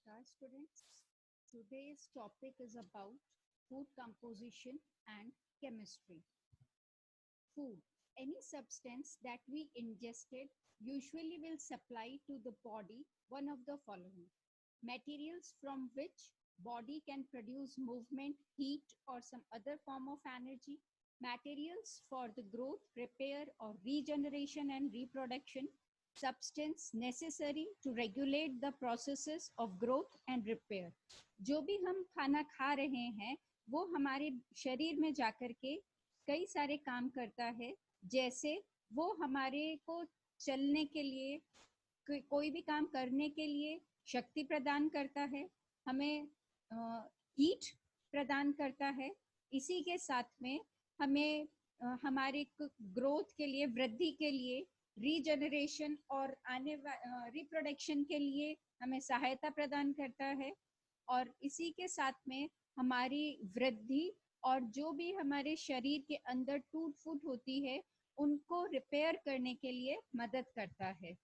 Namaskar students. Today's topic is about food composition and chemistry. Food, any substance that we ingested usually will supply to the body one of the following materials from which body can produce movement, heat or some other form of energy, materials for the growth, repair or regeneration and reproduction, substance necessary to regulate the processes of growth and repair. जो भी हम खाना खा रहे हैं वो हमारे शरीर में जाकर के कई सारे काम करता है, जैसे वो हमारे को चलने के लिए, कोई भी काम करने के लिए शक्ति प्रदान करता है, हमें हीट प्रदान करता है, इसी के साथ में हमें हमारे ग्रोथ के लिए, वृद्धि के लिए, रीजनरेशन और रिप्रोडक्शन के लिए हमें सहायता प्रदान करता है, और इसी के साथ में हमारी वृद्धि और जो भी हमारे शरीर के अंदर टूट फूट होती है उनको रिपेयर करने के लिए मदद करता है.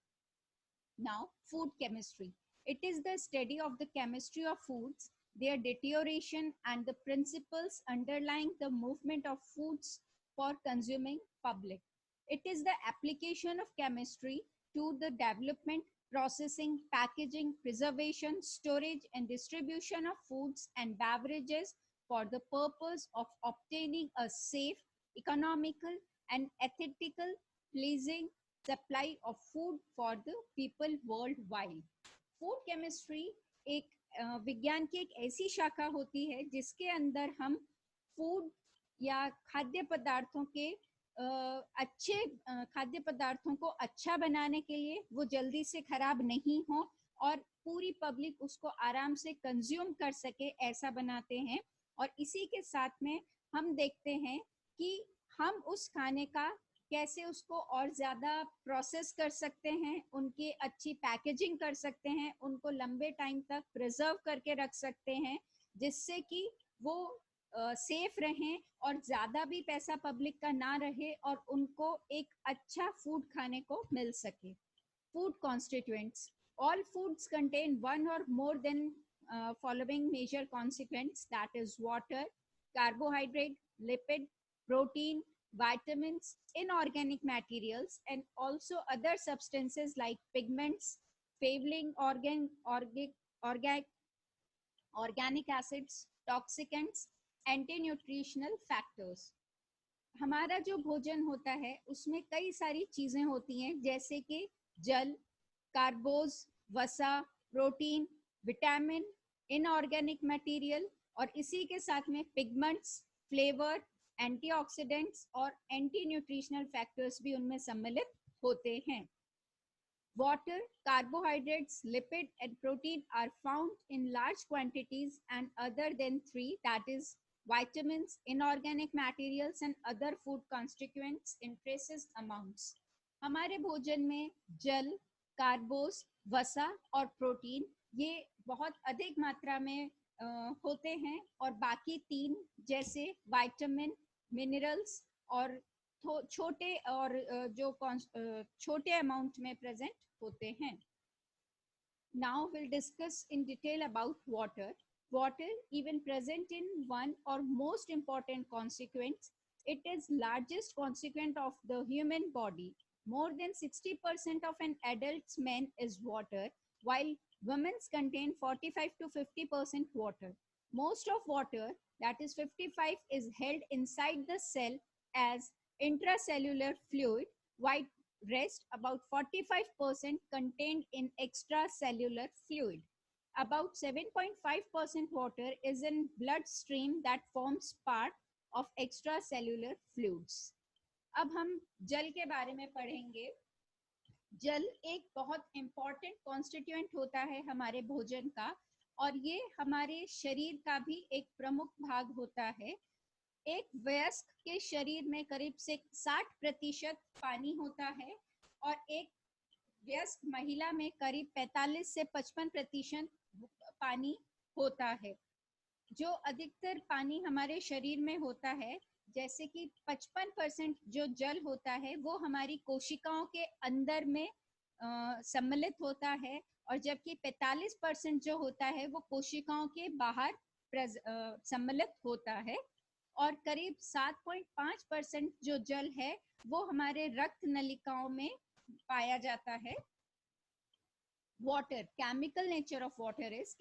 Now, food chemistry. It is the study of the chemistry of foods, their deterioration and the principles underlying the movement of foods for consuming public. It is the application of chemistry to the development, processing, packaging, preservation, storage and distribution of foods and beverages for the purpose of obtaining a safe, economical and ethical, pleasing supply of food for the people worldwide. Food chemistry एक विज्ञान की एक ऐसी शाखा होती है जिसके अंदर हम फूड या खाद्य पदार्थों के अच्छे खाद्य पदार्थों को अच्छा बनाने के लिए, वो जल्दी से खराब नहीं हो और पूरी पब्लिक उसको आराम से कंज्यूम कर सके, ऐसा बनाते हैं. और इसी के साथ में हम देखते हैं कि हम उस खाने का कैसे उसको और ज़्यादा प्रोसेस कर सकते हैं, उनकी अच्छी पैकेजिंग कर सकते हैं, उनको लंबे टाइम तक प्रिजर्व करके रख सकते हैं, जिससे कि वो सेफ रहें और ज़्यादा भी पैसा पब्लिक का ना रहे और उनको एक अच्छा फूड खाने को मिल सके. Food constituents. All foods contain one or more than following major constituents, that is water, carbohydrate, lipid, protein, vitamins, inorganic materials, and also other substances like pigments, flavoring organic acids, toxicants, anti-nutritional factors. हमारा जो भोजन होता है उसमें कई सारी चीजें होती हैं, जैसे कि जल, कार्बोज, वसा, प्रोटीन, विटामिन, इनऑर्गेनिक मटेरियल और इसी के साथ में पिगमेंट्स, फ्लेवर, एंटीऑक्सीडेंट्स और एंटी न्यूट्रिशनल फैक्टर्स भी उनमें सम्मिलित होते हैं. Water, carbohydrates, lipid and protein are found in large quantities and other than three, that is vitamins, inorganic materials and other food constituents in traces amounts. हमारे भोजन में जल, कार्बोस, वसा और प्रोटीन ये बहुत अधिक मात्रा में होते हैं, और बाकी तीन जैसे विटामिन, मिनरल्स और छोटे और जो छोटे अमाउंट में प्रेजेंट होते हैं. Now we'll discuss in detail about water. Water, even present in one or most important consequence, it is largest consequent of the human body. More than 60% of an adult's man is water, while women's contain 45 to 50% water. Most of water, that is 55, is held inside the cell as intracellular fluid, while rest about 45% contained in extracellular fluid. About 7.5% water is in bloodstream that forms part of extracellular fluids. अब हम जल के बारे में पढ़ेंगे. जल एक बहुत इम्पॉर्टेंट कॉन्स्टिट्यूएंट होता है हमारे भोजन का, और ये हमारे शरीर का भी एक प्रमुख भाग होता है. एक वयस्क के शरीर में करीब से 60% पानी होता है और एक वयस्क महिला में करीब 45 से 55% पानी होता है. जो अधिकतर पानी हमारे शरीर में होता है, जैसे कि 55% जो जल होता है वो हमारी कोशिकाओं के अंदर में सम्मिलित होता है, और जबकि 45% जो होता है वो कोशिकाओं के बाहर सम्मिलित होता है, और करीब 7.5% जो जल है वो हमारे रक्त नलिकाओं में पाया जाता है. Water, chemical nature of water is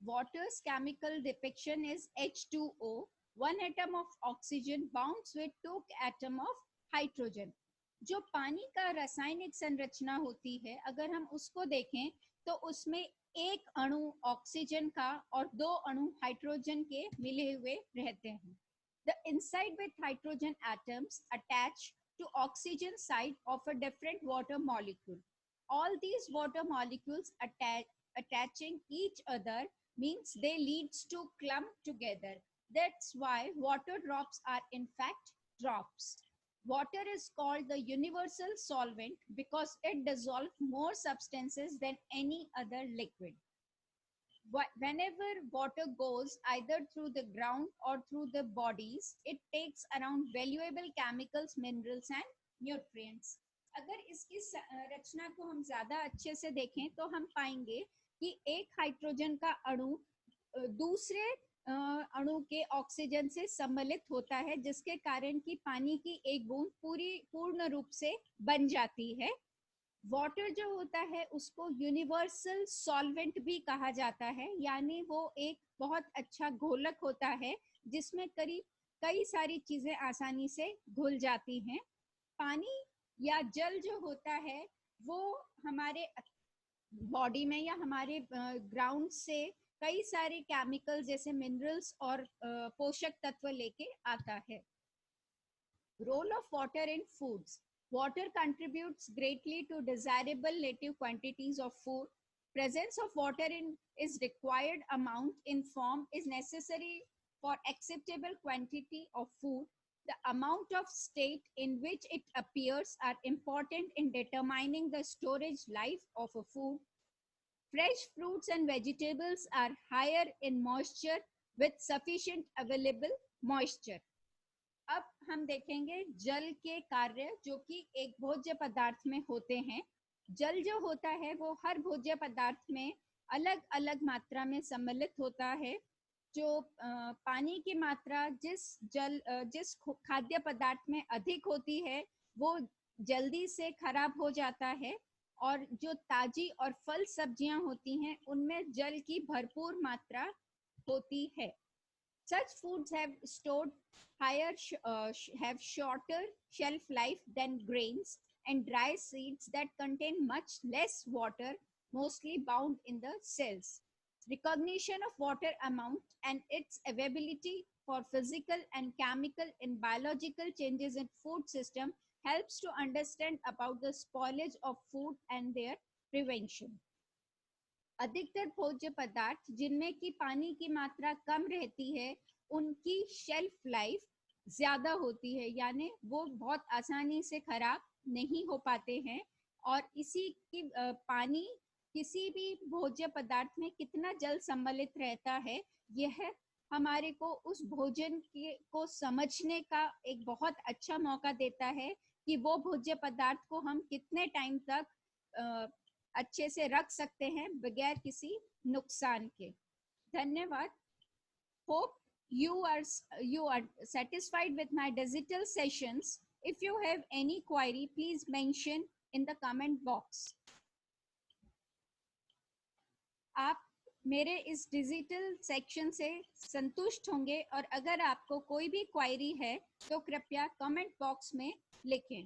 water's chemical depiction is H2O, one atom of oxygen bonds with two atom of hydrogen. जो पानी का रासायनिक संरचना होती है, अगर हम उसको देखें तो उसमें एक अणु ऑक्सीजन का और दो अणु हाइड्रोजन के मिले हुए रहते हैं. The inside with hydrogen atoms attached to oxygen side of a different water molecule. All these water molecules attaching each other means they leads to clump together. That's why water drops are in fact drops. Water is called the universal solvent because it dissolves more substances than any other liquid. Whenever water goes either through the ground or through the bodies, it takes around valuable chemicals, minerals and nutrients. अगर इसकी रचना को हम ज्यादा अच्छे से देखें तो हम पाएंगे कि एक हाइड्रोजन का अणु दूसरे अणु के ऑक्सीजन से सम्मिलित होता है, जिसके कारण कि पानी की एक बूंद पूर्ण रूप से बन जाती है. वाटर जो होता है उसको यूनिवर्सल सॉल्वेंट भी कहा जाता है, यानी वो एक बहुत अच्छा घोलक होता है जिसमें करीब कई सारी चीजें आसानी से घुल जाती हैं. पानी या जल जो होता है वो हमारे बॉडी में या हमारे ग्राउंड से कई सारे केमिकल जैसे मिनरल्स और पोषक तत्व लेके आता है. Role of water in foods. Water contributes greatly to desirable native quantities of food. Presence of water is required amount in form is necessary for acceptable quantity of food. The amount of state in which it appears are important in determining the storage life of a food. Fresh fruits and vegetables are higher in moisture with sufficient available moisture. अब हम देखेंगे जल के कार्य जो कि एक भोज्य पदार्थ में होते हैं. जल जो होता है वो हर भोज्य पदार्थ में अलग अलग मात्रा में सम्मिलित होता है. जो पानी की मात्रा जिस खाद्य पदार्थ में अधिक होती है वो जल्दी से खराब हो जाता है, और जो ताजी और फल सब्जियां होती हैं उनमें जल की भरपूर मात्रा होती है. Such foods have have shorter shelf life than grains and dry seeds that contain much less water, mostly bound in the cells. Recognition of water amount and its availability for physical and chemical and biological changes in food system helps to understand about the spoilage of food and their prevention. अधिकतर भोज्य पदार्थ जिनमें की पानी की मात्रा कम रहती है उनकी शेल्फ लाइफ ज्यादा होती है, यानी वो बहुत आसानी से खराब नहीं हो पाते हैं. और इसी की पानी किसी भी भोज्य पदार्थ में कितना जल सम्मिलित रहता है यह हमारे को उस भोजन को समझने का एक बहुत अच्छा मौका देता है कि वो भोज्य पदार्थ को हम कितने टाइम तक अच्छे से रख सकते हैं बगैर किसी नुकसान के. धन्यवाद. Hope you are satisfied with my digital sessions. If you have any query, please mention in the comment box. आप मेरे इस डिजिटल सेक्शन से संतुष्ट होंगे, और अगर आपको कोई भी क्वेरी है तो कृपया कमेंट बॉक्स में लिखें.